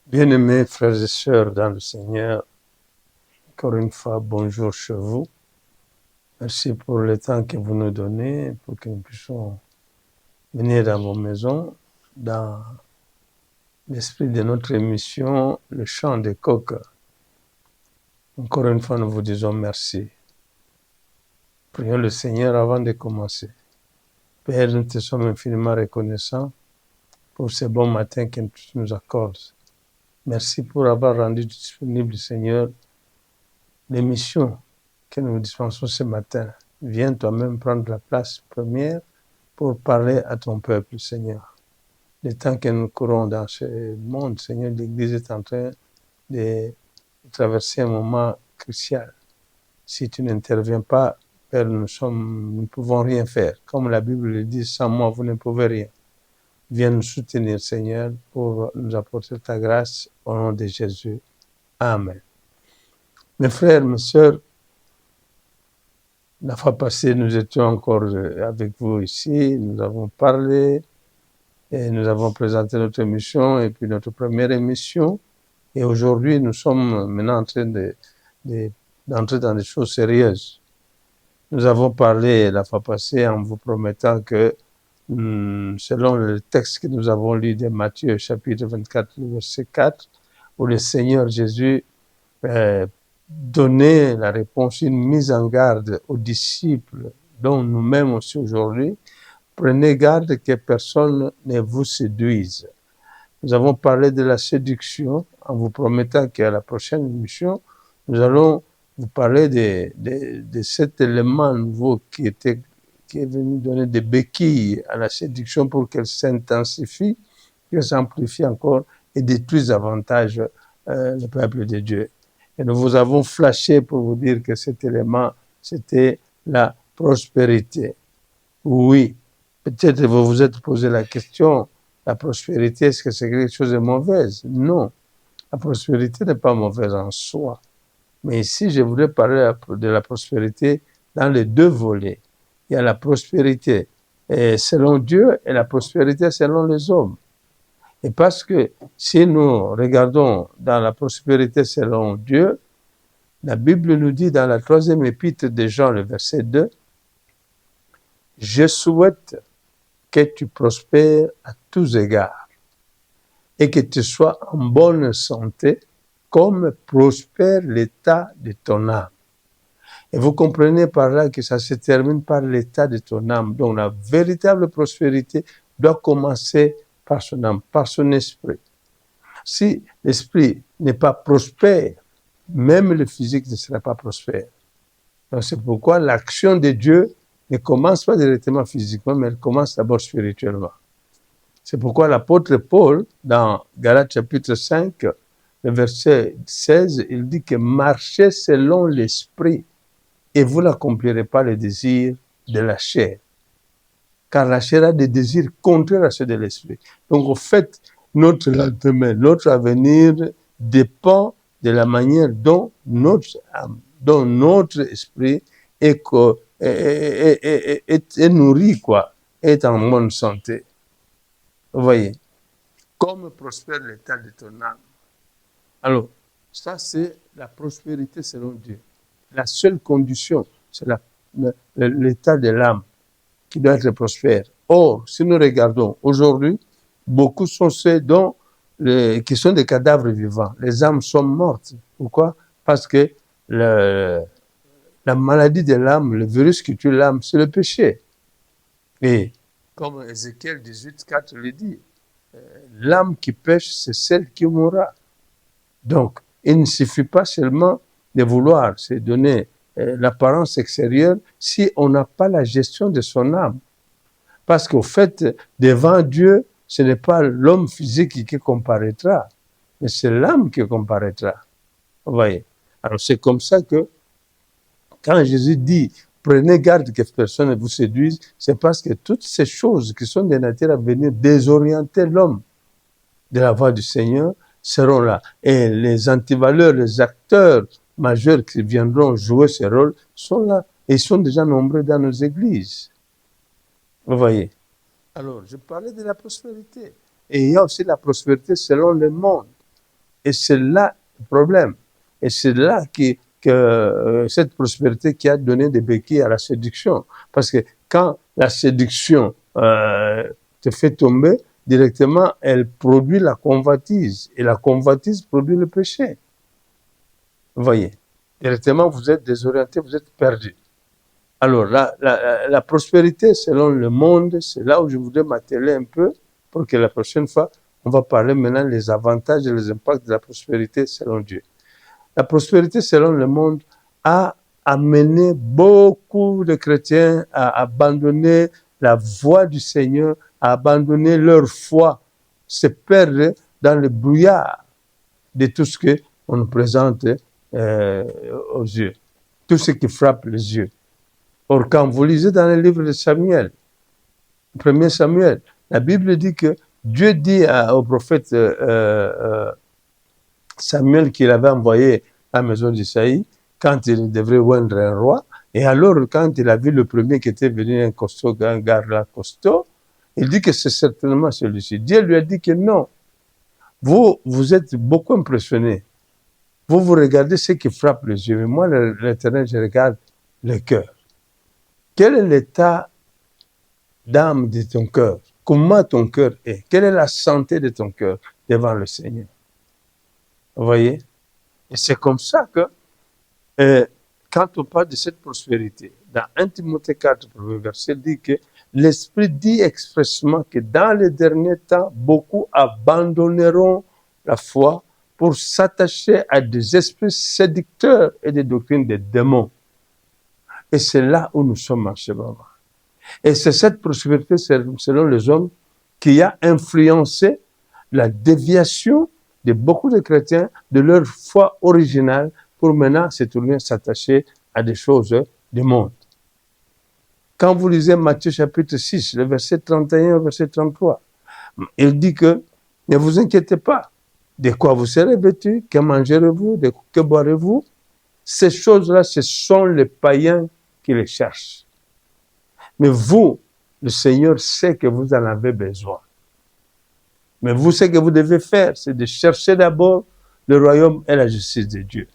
Bien-aimés frères et sœurs dans le Seigneur, encore une fois, bonjour chez vous. Merci pour le temps que vous nous donnez pour que nous puissions venir dans vos maisons, dans l'esprit de notre émission, le chant des coqs. Encore une fois, nous vous disons merci. Prions le Seigneur avant de commencer. Père, nous te sommes infiniment reconnaissants pour ce bon matin que tu nous accordes. Merci pour avoir rendu disponible, Seigneur, l'émission que nous dispensons ce matin. Viens toi-même prendre la place première pour parler à ton peuple, Seigneur. Le temps que nous courons dans ce monde, Seigneur, l'Église est en train de traverser un moment crucial. Si tu n'interviens pas, Père, nous ne pouvons rien faire. Comme la Bible le dit, sans moi, vous ne pouvez rien. Viens nous soutenir, Seigneur, pour nous apporter ta grâce au nom de Jésus. Amen. Mes frères, mes sœurs, la fois passée, nous étions encore avec vous ici, nous avons parlé et nous avons présenté notre émission et puis notre première émission. Et aujourd'hui, nous sommes maintenant en train d'entrer dans des choses sérieuses. Nous avons parlé la fois passée en vous promettant que, selon le texte que nous avons lu de Matthieu, chapitre 24, verset 4, où le Seigneur Jésus donner la réponse, une mise en garde aux disciples, dont nous-mêmes aussi aujourd'hui, prenez garde que personne ne vous séduise. Nous avons parlé de la séduction en vous promettant qu'à la prochaine émission, nous allons vous parler de cet élément nouveau qui est venu donner des béquilles à la séduction pour qu'elle s'intensifie, qu'elle s'amplifie encore et détruise davantage le peuple de Dieu. Et nous vous avons flashé pour vous dire que cet élément, c'était la prospérité. Oui, peut-être vous vous êtes posé la question, la prospérité, est-ce que c'est quelque chose de mauvais? Non, la prospérité n'est pas mauvaise en soi. Mais ici, je voudrais parler de la prospérité dans les deux volets. Il y a la prospérité selon Dieu et la prospérité selon les hommes. Et parce que si nous regardons dans la prospérité selon Dieu, la Bible nous dit dans la 3e épître de Jean, le verset 2, « Je souhaite que tu prospères à tous égards et que tu sois en bonne santé comme prospère l'état de ton âme. » Et vous comprenez par là que ça se termine par l'état de ton âme. Donc la véritable prospérité doit commencer par son âme, par son esprit. Si l'esprit n'est pas prospère, même le physique ne sera pas prospère. Donc c'est pourquoi l'action de Dieu ne commence pas directement physiquement, mais elle commence d'abord spirituellement. C'est pourquoi l'apôtre Paul, dans Galates chapitre 5, le verset 16, il dit que marchez selon l'esprit et vous n'accomplirez pas les désirs de la chair. Car la chair a des désirs contraires à ceux de l'esprit. Donc, au fait, notre lendemain, notre avenir dépend de la manière dont notre âme, dont notre esprit est nourri, est en bonne santé. Vous voyez, comme prospère l'état de ton âme. Alors, ça c'est la prospérité selon Dieu. La seule condition, c'est l'état de l'âme qui doit être prospère. Or, si nous regardons aujourd'hui, beaucoup sont ceux qui sont des cadavres vivants. Les âmes sont mortes. Pourquoi? Parce que la maladie de l'âme, le virus qui tue l'âme, c'est le péché. Et comme Ézéchiel 18:4 le dit, l'âme qui pêche, c'est celle qui mourra. Donc, il ne suffit pas seulement de vouloir se donner l'apparence extérieure si on n'a pas la gestion de son âme. Parce qu'au fait, devant Dieu, ce n'est pas l'homme physique qui comparaîtra, mais c'est l'âme qui comparaîtra. Vous voyez? Alors c'est comme ça que quand Jésus dit « Prenez garde que personne ne vous séduise », c'est parce que toutes ces choses qui sont de nature à venir désorienter l'homme de la voie du Seigneur seront là. Et les antivaleurs, les acteurs majeurs qui viendront jouer ce rôle sont là. Et ils sont déjà nombreux dans nos églises. Vous voyez? Alors, je parlais de la prospérité. Et il y a aussi la prospérité selon le monde. Et c'est là le problème. Et c'est là que cette prospérité qui a donné des béquilles à la séduction. Parce que quand la séduction te fait tomber, directement, elle produit la convoitise. Et la convoitise produit le péché. Vous voyez, directement, vous êtes désorienté, vous êtes perdu. Alors, la prospérité selon le monde, c'est là où je voudrais m'atteler un peu pour que la prochaine fois, on va parler maintenant des avantages et les impacts de la prospérité selon Dieu. La prospérité selon le monde a amené beaucoup de chrétiens à abandonner la voie du Seigneur, à abandonner leur foi, se perdre dans le brouillard de tout ce qu'on nous présente aux yeux, tout ce qui frappe les yeux. Or, quand vous lisez dans le livre de Samuel, 1er Samuel, la Bible dit que Dieu dit au prophète Samuel qu'il avait envoyé à la maison d'Isaïe, quand il devrait oindre un roi, et alors quand il a vu le premier qui était venu, un costaud, un gars costaud, il dit que c'est certainement celui-ci. Dieu lui a dit que non, vous êtes beaucoup impressionné. Vous regardez ce qui frappe les yeux, mais moi, l'Éternel, je regarde le cœur. Quel est l'état d'âme de ton cœur? Comment ton cœur est? Quelle est la santé de ton cœur devant le Seigneur? Vous voyez? Et c'est comme ça que, quand on parle de cette prospérité, dans 1 Timothée 4, premier verset, dit que l'Esprit dit expressément que dans les derniers temps, beaucoup abandonneront la foi pour s'attacher à des esprits séducteurs et des doctrines des démons. Et c'est là où nous sommes en ce moment. Et c'est cette prospérité, selon les hommes, qui a influencé la déviation de beaucoup de chrétiens de leur foi originale pour maintenant se tourner, s'attacher à des choses du monde. Quand vous lisez Matthieu chapitre 6, le verset 31 au verset 33, il dit que ne vous inquiétez pas, de quoi vous serez vêtus, que mangerez-vous, que boirez-vous. Ces choses-là, ce sont les païens qui les cherchent. Mais vous, le Seigneur sait que vous en avez besoin. Mais vous, ce que vous devez faire, c'est de chercher d'abord le royaume et la justice de Dieu.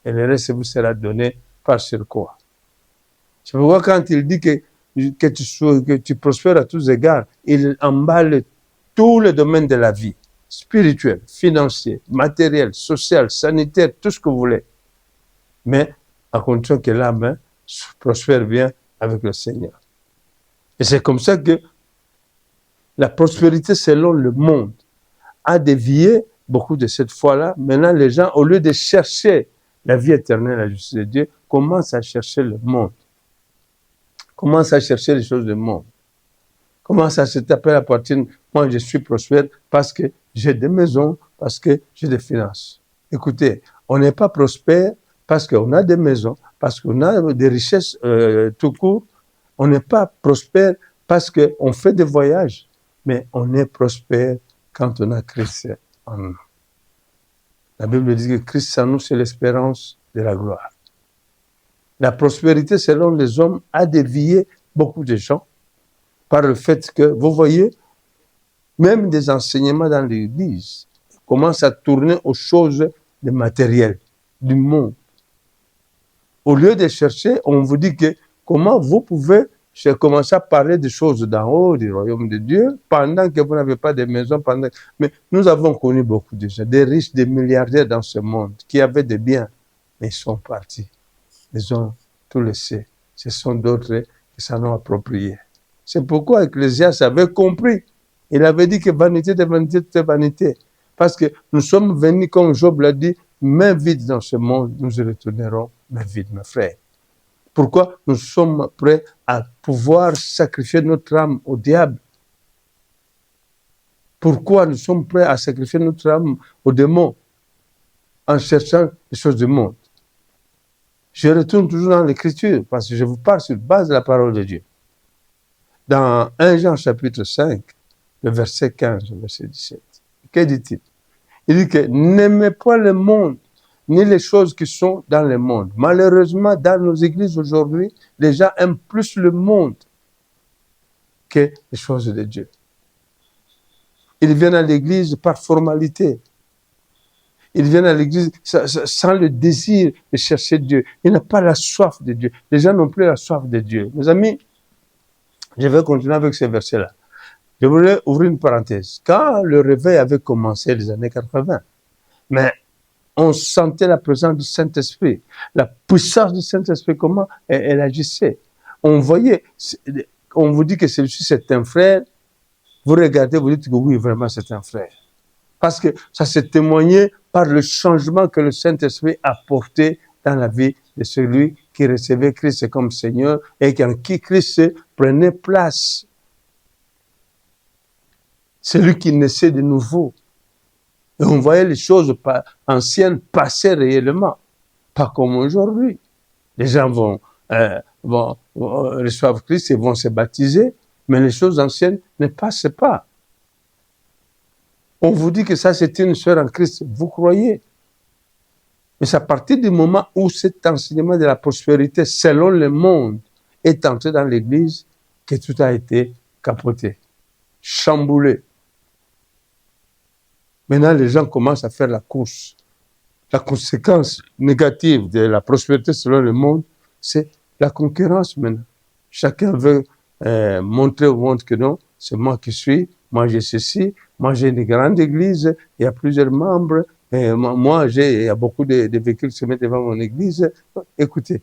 Et le reste vous sera donné par sur quoi. C'est pourquoi quand il dit que tu prospères à tous égards, il emballe tous les domaines de la vie, spirituel, financier, matériel, social, sanitaire, tout ce que vous voulez. Mais à condition que l'âme prospère bien avec le Seigneur. Et c'est comme ça que la prospérité selon le monde a dévié beaucoup de cette foi-là. Maintenant, les gens, au lieu de chercher la vie éternelle, la justice de Dieu, commencent à chercher le monde. Commencent à chercher les choses du monde. Commencent à se taper la poitrine. Moi, je suis prospère parce que j'ai des maisons, parce que j'ai des finances. Écoutez, on n'est pas prospère parce qu'on a des maisons, parce qu'on a des richesses tout court. On n'est pas prospère parce qu'on fait des voyages, mais on est prospère quand on a Christ en nous. La Bible dit que Christ en nous, c'est l'espérance de la gloire. La prospérité, selon les hommes, a dévié beaucoup de gens par le fait que, vous voyez, même des enseignements dans l'Église commencent à tourner aux choses de matériel, du monde. Au lieu de chercher, on vous dit que comment vous pouvez commencer à parler des choses d'en haut, du royaume de Dieu, pendant que vous n'avez pas de maison. Mais nous avons connu beaucoup de gens, des riches, des milliardaires dans ce monde, qui avaient des biens, mais ils sont partis. Ils ont tout laissé. Ce sont d'autres qui s'en ont approprié. C'est pourquoi Ecclésiaste avait compris. Il avait dit que vanité de vanité, de vanité. Parce que nous sommes venus, comme Job l'a dit, main vide dans ce monde, nous y retournerons main vide, mes frères. Pourquoi nous sommes prêts à pouvoir sacrifier notre âme au diable? Pourquoi nous sommes prêts à sacrifier notre âme au démon en cherchant les choses du monde? Je retourne toujours dans l'Écriture parce que je vous parle sur base de la parole de Dieu. Dans 1 Jean chapitre 5, le verset 15, le verset 17, que dit-il? Il dit que n'aimez pas le monde, ni les choses qui sont dans le monde. Malheureusement, dans nos églises aujourd'hui, les gens aiment plus le monde que les choses de Dieu. Ils viennent à l'église par formalité. Ils viennent à l'église sans le désir de chercher Dieu. Ils n'ont pas la soif de Dieu. Les gens n'ont plus la soif de Dieu. Mes amis, je vais continuer avec ces versets-là. Je voulais ouvrir une parenthèse. Quand le réveil avait commencé les années 80, mais on sentait la présence du Saint-Esprit, la puissance du Saint-Esprit, comment elle agissait. On voyait, on vous dit que celui-ci c'est un frère, vous regardez, vous dites que oui, vraiment c'est un frère. Parce que ça s'est témoigné par le changement que le Saint-Esprit a porté dans la vie de celui qui recevait Christ comme Seigneur et en qui Christ prenait place. Celui qui naissait de nouveau. Et on voyait les choses anciennes passer réellement, pas comme aujourd'hui. Les gens vont recevoir Christ et vont se baptiser, mais les choses anciennes ne passent pas. On vous dit que ça, c'est une sœur en Christ. Vous croyez? Mais c'est à partir du moment où cet enseignement de la prospérité, selon le monde, est entré dans l'Église, que tout a été capoté, chamboulé. Maintenant, les gens commencent à faire la course. La conséquence négative de la prospérité selon le monde, c'est la concurrence maintenant. Chacun veut montrer au monde que non, c'est moi qui suis, moi j'ai ceci, moi j'ai une grande église, il y a plusieurs membres, et moi il y a beaucoup de véhicules qui se mettent devant mon église. Écoutez,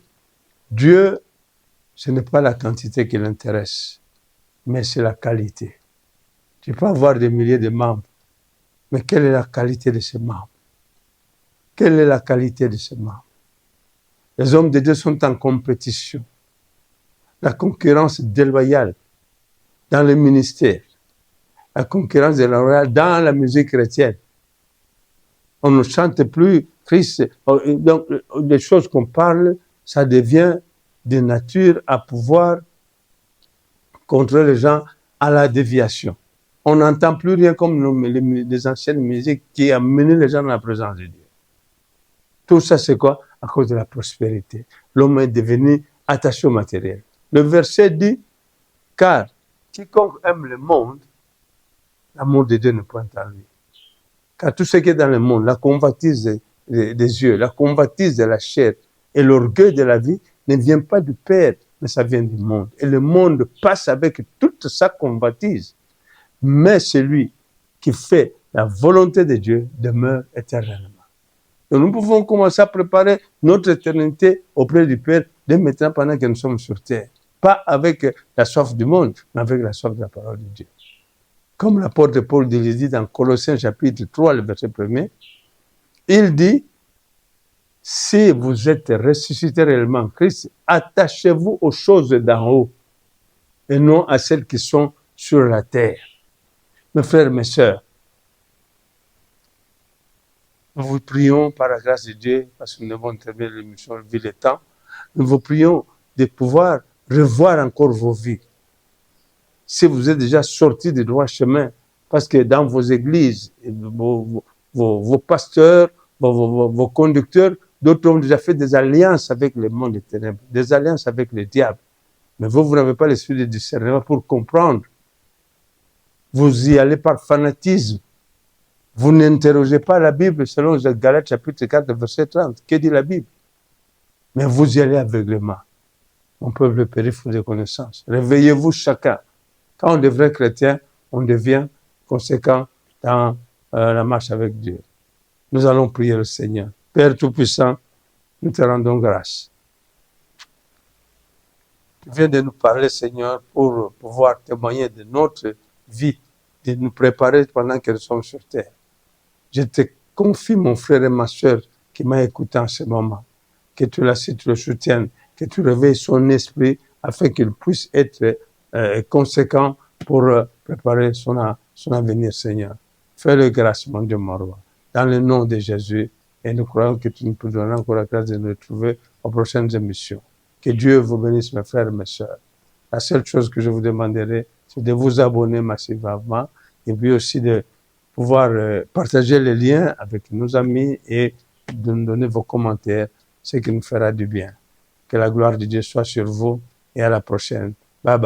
Dieu, ce n'est pas la quantité qui l'intéresse, mais c'est la qualité. Tu peux avoir des milliers de membres, mais quelle est la qualité de ces membres? Quelle est la qualité de ces membres? Les hommes de Dieu sont en compétition. La concurrence déloyale dans le ministère. La concurrence déloyale dans la musique chrétienne. On ne chante plus Christ. Donc, les choses qu'on parle, ça devient de nature à pouvoir contrôler les gens à la déviation. On n'entend plus rien comme les anciennes musiques qui amenaient les gens dans la présence de Dieu. Tout ça, c'est quoi? À cause de la prospérité. L'homme est devenu attaché au matériel. Le verset dit, car quiconque aime le monde, l'amour de Dieu ne point en lui. Car tout ce qui est dans le monde, la convoitise des yeux, la convoitise de la chair et l'orgueil de la vie ne vient pas du Père, mais ça vient du monde. Et le monde passe avec toute sa convoitise. Mais celui qui fait la volonté de Dieu demeure éternellement. Donc nous pouvons commencer à préparer notre éternité auprès du Père dès maintenant pendant que nous sommes sur terre. Pas avec la soif du monde, mais avec la soif de la parole de Dieu. Comme l'apôtre Paul dit dans Colossiens chapitre 3, le verset 1er, il dit, si vous êtes ressuscité réellement en Christ, attachez-vous aux choses d'en haut et non à celles qui sont sur la terre. Mes frères, mes sœurs, nous vous prions par la grâce de Dieu, parce que nous avons terminé l'émission Vie le temps, nous vous prions de pouvoir revoir encore vos vies. Si vous êtes déjà sortis du droit chemin, parce que dans vos églises, vos pasteurs, vos conducteurs, d'autres ont déjà fait des alliances avec le monde des ténèbres, des alliances avec le diable. Mais vous n'avez pas l'esprit de discernement pour comprendre. Vous y allez par fanatisme. Vous n'interrogez pas la Bible selon Galates chapitre 4, verset 30. Que dit la Bible? Mais vous y allez aveuglément. Mon peuple périt faute de connaissance. Réveillez-vous chacun. Quand on devient chrétien, on devient conséquent dans la marche avec Dieu. Nous allons prier le Seigneur. Père Tout-Puissant, nous te rendons grâce. Tu viens de nous parler, Seigneur, pour pouvoir témoigner de notre vie, de nous préparer pendant que nous sommes sur terre. Je te confie mon frère et ma soeur qui m'a écouté en ce moment. Que tu le soutiennes, que tu réveilles son esprit afin qu'il puisse être conséquent pour préparer son avenir, Seigneur. Fais-le grâce, mon Dieu, mon roi. Dans le nom de Jésus, et nous croyons que tu nous donneras encore la grâce de nous retrouver aux prochaines émissions. Que Dieu vous bénisse, mes frères et mes sœurs. La seule chose que je vous demanderai, c'est de vous abonner massivement et puis aussi de pouvoir partager les liens avec nos amis et de nous donner vos commentaires, ce qui nous fera du bien. Que la gloire de Dieu soit sur vous et à la prochaine. Bye bye.